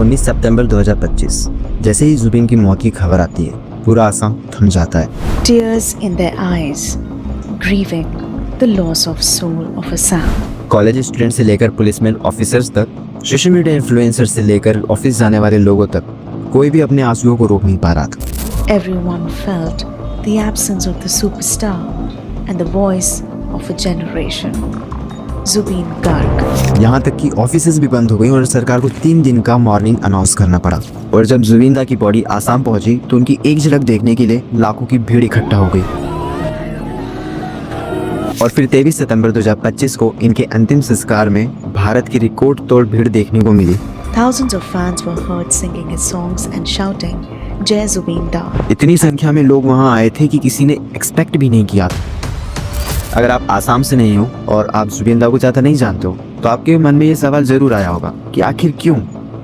19 सितंबर 2025। जैसे ही जुबिन की मौत की खबर आती है, पूरा आसाम थम जाता है। Tears in their eyes, grieving the loss of soul of Assam. College student से लेकर पुलिसमैन ऑफिसर्स तक, सोशल मीडिया इन्फ्लुएंसर से लेकर ऑफिस जाने वाले लोगों तक, कोई भी अपने आंसुओं को रोक नहीं पा रहा था। Everyone felt the absence of the superstar and the voice of a generation. Zubeen Garg. यहाँ तक कि ऑफिसेज भी बंद हो गई और सरकार को 3 दिन का मॉर्निंग अनाउंस करना पड़ा। और जब जुबिंदा की बॉडी आसाम पहुंची तो उनकी एक झलक देखने के लिए लाखों की भीड़ इकट्ठा हो गई। और फिर 23 सितंबर 2025 को इनके अंतिम संस्कार में भारत की रिकॉर्ड तोड़ भीड़ देखने को मिली। Thousands of fans were heard singing his songs and shouting, "Jai Zubeen Da." इतनी संख्या में लोग वहां आए थे कि किसी ने एक्सपेक्ट भी नहीं किया था। अगर आप आसाम से नहीं हो और आप जुबिंदा को ज़्यादा नहीं जानते हो तो आपके मन में ये सवाल जरूर आया होगा कि आखिर क्यों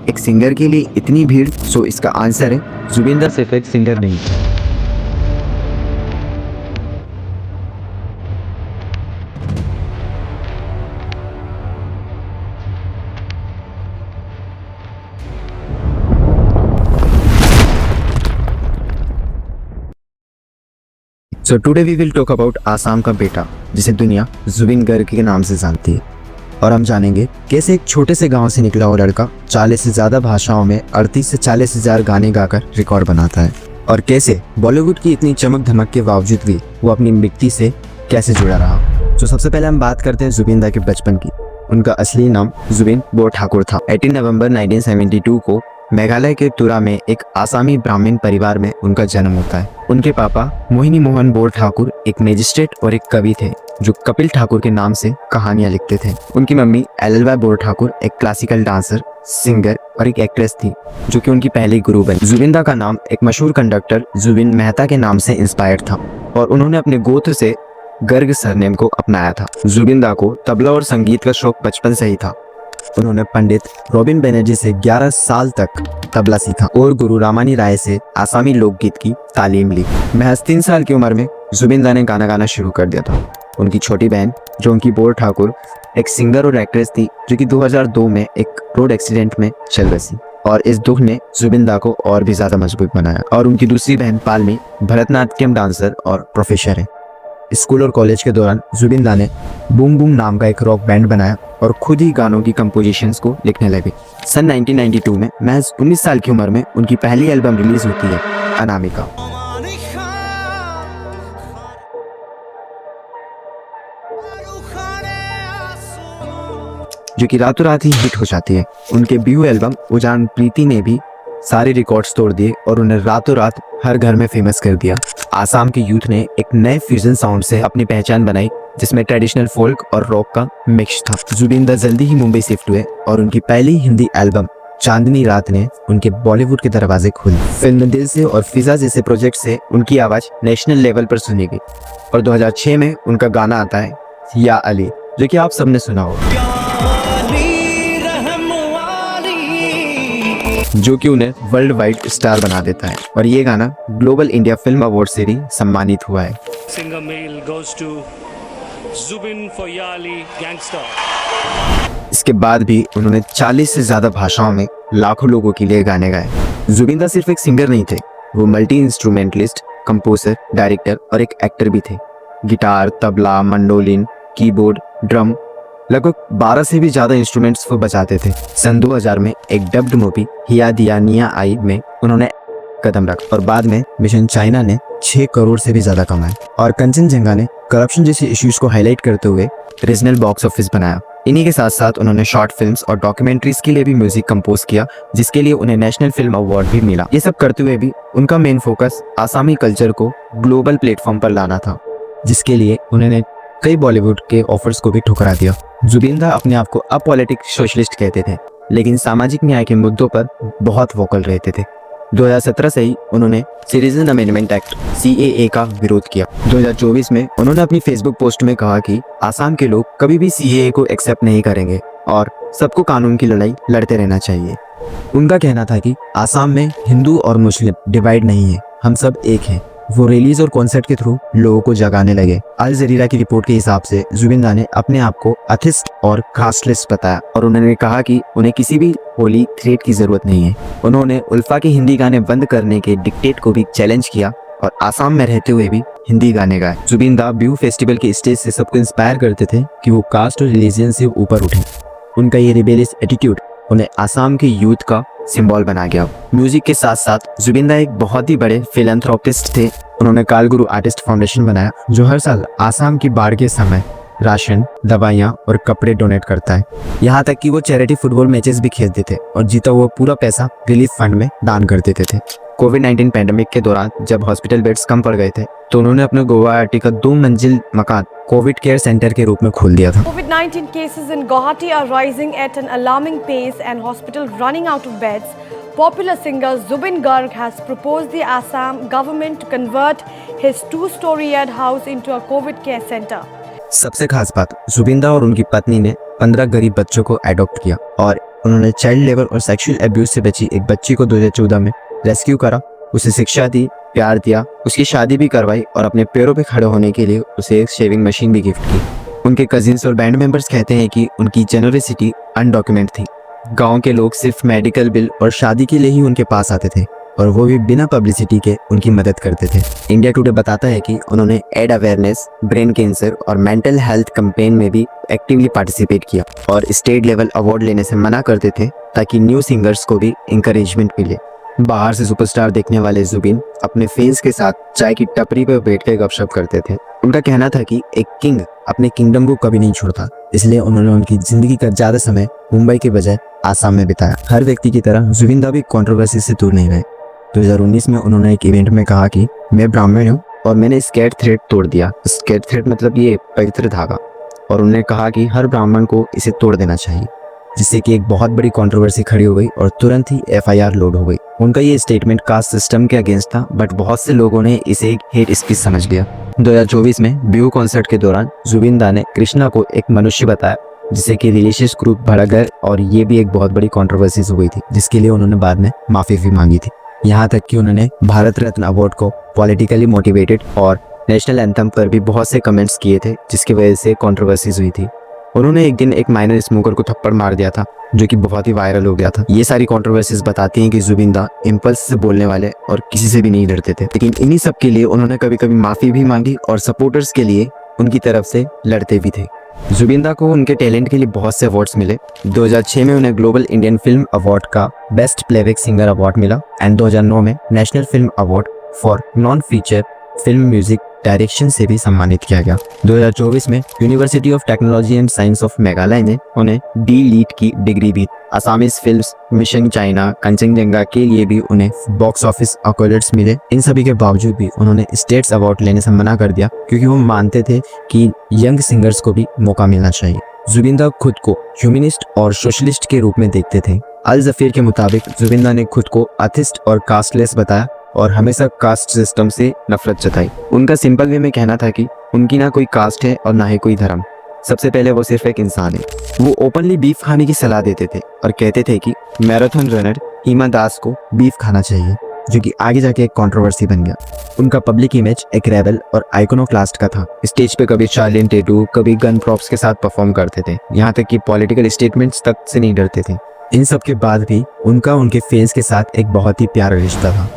एक सिंगर के लिए इतनी भीड़। सो इसका आंसर है, जुबिंदा सिर्फ एक सिंगर नहीं। So today we will talk about Assam का बेटा, जिसे दुनिया जुबिन गर्ग के नाम से जानती है। और हम जानेंगे कैसे एक छोटे से गांव से निकला हुआ लड़का 40 से ज़्यादा भाषाओं में 38 से 40 हज़ार गाने गाकर रिकॉर्ड बनाता है, और कैसे बॉलीवुड की इतनी चमक धमक के बावजूद भी वो अपनी मिट्टी से कैसे जुड़ा रहा। तो सबसे पहले हम बात करते हैं जुबिंदा के बचपन की। उनका असली नाम जुबिन बोरठाकुर था। 18 नवंबर 1972 को मेघालय के तुरा में एक आसामी ब्राह्मण परिवार में उनका जन्म होता है। उनके पापा मोहिनी मोहन बोरठाकुर एक मैजिस्ट्रेट और एक कवि थे जो कपिल ठाकुर के नाम से कहानियां लिखते थे। उनकी मम्मी एलएलवाई बोरठाकुर एक क्लासिकल डांसर, सिंगर और एक एक्ट्रेस थी जो कि उनकी पहली गुरु बनी। जुबिंदा का नाम एक मशहूर कंडक्टर जुबिन मेहता के नाम से इंस्पायर्ड था और उन्होंने अपने गोत्र से गर्ग सरनेम को अपनाया था। जुबिंदा को तबला और संगीत का शौक बचपन से ही था। उन्होंने पंडित रॉबिन बनर्जी से 11 साल तक तबला सीखा और गुरु रामानी राय से आसामी लोकगीत की तालीम ली। महज 3 साल की उम्र में जुबिंदा ने गाना गाना शुरू कर दिया था। उनकी छोटी बहन जो उनकी बोरठाकुर एक सिंगर और एक्ट्रेस थी जो कि 2002 में एक रोड एक्सीडेंट में चल बसी, और इस दुख ने जुबिंदा को और भी ज्यादा मजबूत बनाया। और उनकी दूसरी बहन पालमी भरतनाट्यम डांसर और प्रोफेसर है। स्कूल और कॉलेज के दौरान जुबिंदा ने बूम बूम नाम का एक रॉक बैंड बनाया और खुद ही गानों की कंपोजिशंस को लिखने लगे। सन 1992 में महज 19 साल की उम्र में उनकी पहली एल्बम रिलीज होती है, अनामिका, जो कि रातों रात ही हिट हो जाती है। उनके ब्यू एल्बम उजान प्रीति ने भी सारे रिकॉर्ड्स तोड़ दिए और उन्हें रातों रात हर घर में फेमस कर दिया। आसाम के यूथ ने एक नए फ्यूजन साउंड से अपनी पहचान बनाई जिसमें ट्रेडिशनल फोल्क और रॉक का मिक्स था। जुबिंदा जल्दी ही मुंबई शिफ्ट हुए और उनकी पहली हिंदी एल्बम चांदनी रात ने उनके बॉलीवुड के दरवाजे खोले। फिल्म दिल से और फिजा जैसे प्रोजेक्ट से उनकी आवाज नेशनल लेवल पर सुनी गई और 2006 में उनका गाना आता है या अली, जो कि आप सबने सुना होगा, जो कि उन्हें वर्ल्ड वाइड स्टार बना देता है। और ये गाना ग्लोबल इंडिया फिल्म अवार्ड से भी सम्मानित हुआ है। Singer male goes to Zubin for Ya Ali Gangster. इसके बाद भी उन्होंने 40 से ज्यादा भाषाओं में लाखों लोगों के लिए गाने गाए। जुबिंदा सिर्फ एक सिंगर नहीं थे, वो मल्टी इंस्ट्रूमेंटलिस्ट, कंपोजर, डायरेक्टर और एक एक्टर भी थे। Guitar, tabla, mandolin, keyboard, drum, लगभग 12 से भी ज्यादा इंस्ट्रूमेंट्स वो बजाते थे। सन 2000 में एक डब्ड मूवी हिया दिया निया आई में उन्होंने कदम रखा और बाद में मिशन चाइना ने 6 करोड़ से भी ज्यादा कमाए। और कंचनजंगा ने करप्शन जैसे इश्यूज को हाईलाइट करते हुए रीजनल बॉक्स ऑफिस बनाया। इन्हीं के साथ साथ उन्होंने शॉर्ट फिल्म्स और डॉक्यूमेंट्रीज के लिए भी म्यूजिक कंपोज किया, जिसके लिए उन्हें नेशनल फिल्म अवार्ड भी मिला। ये सब करते हुए भी उनका मेन फोकस आसामी कल्चर को ग्लोबल प्लेटफॉर्म पर लाना था, जिसके लिए उन्होंने कई बॉलीवुड के ऑफर्स को भी ठुकरा दिया। जुबिंदा अपने आप को अपॉलिटिक सोशलिस्ट कहते थे, लेकिन सामाजिक न्याय के मुद्दों पर बहुत वोकल रहते थे। 2017 से ही उन्होंने सिटीजन अमेंडमेंट एक्ट CAA का विरोध किया। 2024 में उन्होंने अपनी फेसबुक पोस्ट में कहा कि आसाम के लोग कभी भी CAA को एक्सेप्ट नहीं करेंगे और सबको कानून की लड़ाई लड़ते रहना चाहिए। उनका कहना था कि आसाम में हिंदू और मुस्लिम डिवाइड नहीं है, हम सब एक हैं वो रिलीज और कॉन्सर्ट के थ्रू लोगों को जगाने लगे। अल जरीरा की रिपोर्ट के हिसाब से जुबिंदा ने अपने आप को अथिस्ट और कास्टलेस बताया और उन्होंने कहा कि उन्हें किसी भी होली थ्रेड की जरूरत नहीं है। उन्होंने उल्फा के हिंदी गाने बंद करने के डिक्टेट को भी चैलेंज किया और आसाम में रहते हुए भी हिंदी गाने गाए। जुबिंदा बिहू फेस्टिवल के स्टेज से सबको इंस्पायर करते थे कि वो कास्ट और रिलीजन से ऊपर उठे। उनका ये रिबेलियस एटीट्यूड उन्हें आसाम के यूथ का सिंबल बना गया। म्यूजिक के साथ साथ जुबिंदा एक बहुत ही बड़े फिलैंथ्रोपिस्ट थे। उन्होंने कालगुरु आर्टिस्ट फाउंडेशन बनाया जो हर साल आसाम की बाढ़ के समय राशन, दवाइयाँ और कपड़े डोनेट करता है। यहाँ तक कि वो चैरिटी फुटबॉल मैचेस भी खेलते थे और जीता हुआ पूरा पैसा रिलीफ फंड में दान कर देते थे। कोविड-19 पैंडेमिक के दौरान जब हॉस्पिटल बेड्स कम पड़ गए थे तो उन्होंने अपने गुवाहाटी का 2 मंजिल मकान कोविड केयर सेंटर के रूप में खोल दिया था। COVID-19 cases in Guwahati are rising at an alarming pace and hospital running out of beds. Popular singer Zubin Garg has proposed the Assam government to convert his 2-story house into a COVID care center. सबसे खास बात, जुबिंदा और उनकी पत्नी ने 15 गरीब बच्चों को एडॉप्ट किया और उन्होंने चाइल्ड लेबर और सेक्सुअल अब्यूज से बची एक बच्ची को 2014 में रेस्क्यू करा, उसे शिक्षा दी, प्यार दिया, उसकी शादी भी करवाई और अपने पैरों पे खड़े होने के लिए उसे एक शेविंग मशीन भी गिफ्ट की। उनके कजिन्स और बैंड मेंबर्स कहते हैं कि उनकी जेनरसिटी अनडॉक्यूमेंट थी। गांव के लोग सिर्फ मेडिकल बिल और शादी के लिए ही उनके पास आते थे और वो भी बिना पब्लिसिटी के उनकी मदद करते थे। इंडिया टुडे बताता है कि उन्होंने एड अवेयरनेस, ब्रेन कैंसर और मेंटल हेल्थ कैंपेन में भी एक्टिवली पार्टिसिपेट किया और स्टेट लेवल अवार्ड लेने से मना करते थे ताकि न्यू सिंगर्स को भी इंकरेजमेंट मिले। बाहर से सुपरस्टार देखने वाले जुबिन अपने फैंस के साथ चाय की टपरी पर बैठकर गपशप करते थे। उनका कहना था कि एक किंग अपने किंगडम को कभी नहीं छोड़ता, इसलिए उन्होंने उनकी जिंदगी का ज्यादा समय मुंबई के बजाय आसाम में बिताया। हर व्यक्ति की तरह जुबिंदा भी कंट्रोवर्सी से दूर नहीं रहे। 2019 में उन्होंने एक इवेंट में कहा कि मैं ब्राह्मण हूँ और मैंने स्केट थ्रेड तोड़ दिया। स्केट थ्रेड मतलब ये पवित्र धागा, और उन्होंने कहा कि हर ब्राह्मण को इसे तोड़ देना चाहिए, जिससे कि एक बहुत बड़ी कंट्रोवर्सी खड़ी हो गई और तुरंत ही FIR लोड हो गई। उनका ये स्टेटमेंट कास्ट सिस्टम के अगेंस्ट था, बट बहुत से लोगों ने इसे एक हेट स्पीच समझ लिया। 2024 में बिहू कॉन्सर्ट के दौरान जुबिंदा ने कृष्णा को एक मनुष्य बताया, जिससे कि रिलीजियस ग्रुप भड़क गए और ये भी एक बहुत बड़ी कंट्रोवर्सी हो गई थी, जिसके लिए उन्होंने बाद में माफी भी मांगी थी। यहाँ तक कि उन्होंने भारत रत्न अवार्ड को पॉलिटिकली मोटिवेटेड और नेशनल एंथम पर भी बहुत से कमेंट्स किए थे, जिसकी वजह से कंट्रोवर्सीज हुई थी। उन्होंने एक दिन एक माइनर स्मोकर को थप्पड़ मार दिया था, जो कि बहुत ही वायरल हो गया था। ये सारी कंट्रोवर्सीज बताती हैं कि जुबिंदा इम्पल्स से बोलने वाले और किसी से भी नहीं डरते थे, लेकिन इन्हीं सब के लिए उन्होंने कभी कभी माफी भी मांगी और सपोर्टर्स के लिए उनकी तरफ से लड़ते भी थे। जुबिंदा को उनके टैलेंट के लिए बहुत से अवार्ड्स मिले। 2006 में उन्हें ग्लोबल इंडियन फिल्म अवार्ड का बेस्ट प्लेबैक सिंगर अवार्ड मिला एंड 2009 में national film award for non feature film music direction से भी सम्मानित किया गया। 2024 में university of technology and science of Meghalaya ने उन्हें D.Litt की डिग्री दी। Assamese films mission China, Kanchenjunga के लिए भी उन्हें बॉक्स ऑफिस अकॉर्ड्स मिले। इन सभी के बावजूद भी उन्होंने स्टेट्स अवार्ड लेने से मना कर दिया, क्योंकि वो मानते थे कि यंग सिंगर्स को भी मौका मिलना चाहिए। जुबिंदा खुद को ह्यूमनिस्ट और सोशलिस्ट के रूप में देखते थे। अल जफीर के मुताबिक जुबिंदा ने खुद को अथिस्ट और कास्टलेस बताया और हमेशा कास्ट सिस्टम से नफरत जताई। उनका सिंपल वे में कहना था कि उनकी ना कोई कास्ट है और ना ही कोई धर्म, सबसे पहले वो सिर्फ एक इंसान है। वो ओपनली बीफ खाने की सलाह देते थे और कहते थे कि मैराथन रनर हिमा दास को बीफ खाना चाहिए, जो कि आगे जाके एक कंट्रोवर्सी बन गया। उनका पब्लिक इमेज एक रेबल और आइकोनोक्लास्ट का था। स्टेज पे कभी चार्लिन टैटू, कभी गन प्रॉप्स के साथ परफॉर्म करते थे, यहाँ तक कि पॉलिटिकल स्टेटमेंट्स तक से नहीं डरते थे। इन सब के बाद भी उनका उनके फैंस के साथ एक बहुत ही प्यारा रिश्ता था।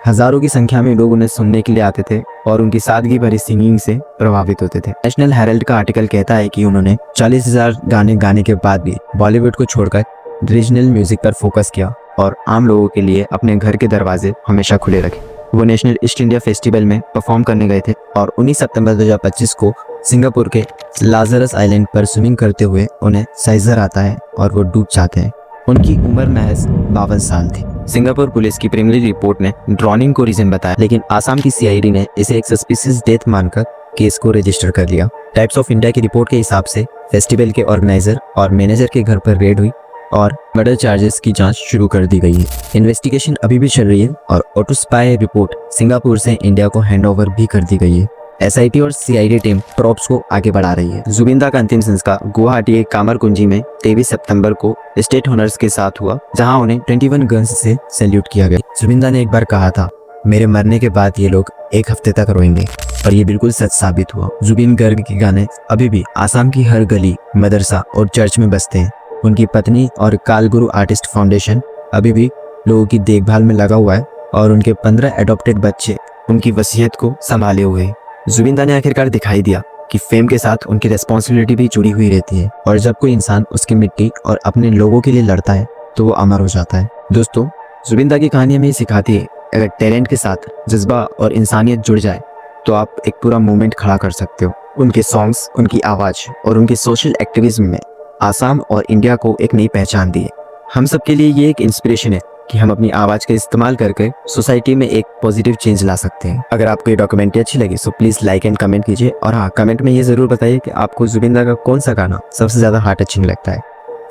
हजारों की संख्या में लोग उन्हें सुनने के लिए आते थे और उनकी सादगी भरी सिंगिंग से प्रभावित होते थे। नेशनल हेराल्ड का आर्टिकल कहता है कि उन्होंने 40,000 गाने गाने के बाद भी बॉलीवुड को छोड़कर रीजनल म्यूजिक पर फोकस किया और आम लोगों के लिए अपने घर के दरवाजे हमेशा खुले रखे। वो नेशनल ईस्ट इंडिया फेस्टिवल में परफॉर्म करने गए थे और 19 सितंबर 2025 को सिंगापुर के लाजरस आइलैंड पर स्विमिंग करते हुए उन्हें साइजर आता है और वो डूब जाते हैं। उनकी उम्र महज 52 साल थी। सिंगापुर पुलिस की प्रीलिमिनरी रिपोर्ट ने ड्रॉनिंग को रीजन बताया, लेकिन आसाम की CID ने इसे एक सस्पिशियस डेथ मानकर केस को रजिस्टर कर लिया। टाइप्स ऑफ इंडिया की रिपोर्ट के हिसाब से फेस्टिवल के ऑर्गेनाइजर और मैनेजर के घर पर रेड हुई और मर्डर चार्जेस की जांच शुरू कर दी गई है। इन्वेस्टिगेशन अभी भी चल रही है और ऑटोस्पाई रिपोर्ट सिंगापुर से इंडिया को हैंडओवर भी कर दी गई है। SIT और CID टीम प्रॉप्स को आगे बढ़ा रही है। जुबिंदा का अंतिम संस्कार गुवाहाटी के कामरकुंजी में 23 सितंबर को स्टेट ऑनर्स के साथ हुआ, जहां उन्हें 21 गन्स से सैल्यूट किया गया। जुबिंदा ने एक बार कहा था, मेरे मरने के बाद ये लोग एक हफ्ते तक रोएंगे। और ये बिल्कुल सच साबित हुआ। जुबिन गर्ग के गाने अभी भी आसाम की हर गली, मदरसा और चर्च में बजते हैं। उनकी पत्नी और कालगुरु आर्टिस्ट फाउंडेशन अभी भी लोगों की देखभाल में लगा हुआ है और उनके 15 एडॉप्टेड बच्चे उनकी वसीयत को संभाले हुए हैं। जुबिन दा ने आखिरकार दिखाई दिया कि फेम के साथ उनकी रिस्पॉन्सिबिलिटी भी जुड़ी हुई रहती है और जब कोई इंसान उसकी मिट्टी और अपने लोगों के लिए लड़ता है तो वो अमर हो जाता है। दोस्तों, जुबिन दा की कहानी हमें सिखाती है, अगर टैलेंट के साथ जज्बा और इंसानियत जुड़ जाए तो आप एक पूरा मूवमेंट खड़ा कर सकते हो। उनके सॉन्ग्स, उनकी आवाज़ और उनके सोशल एक्टिविज्म में आसाम और इंडिया को एक नई पहचान दी है। हम सब के लिए ये एक इंस्पिरेशन है कि हम अपनी आवाज़ का इस्तेमाल करके सोसाइटी में एक पॉजिटिव चेंज ला सकते हैं। अगर आपको ये डॉक्यूमेंट्री अच्छी लगी so please like and comment कीजिए और हाँ, कमेंट में ये ज़रूर बताइए कि आपको जुबिन दा का कौन सा गाना सबसे ज़्यादा हार्ट टचिंग लगता है।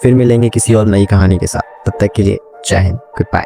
फिर मिलेंगे किसी और नई कहानी के साथ। तब तक के लिए जय हिंद, गुड बाय।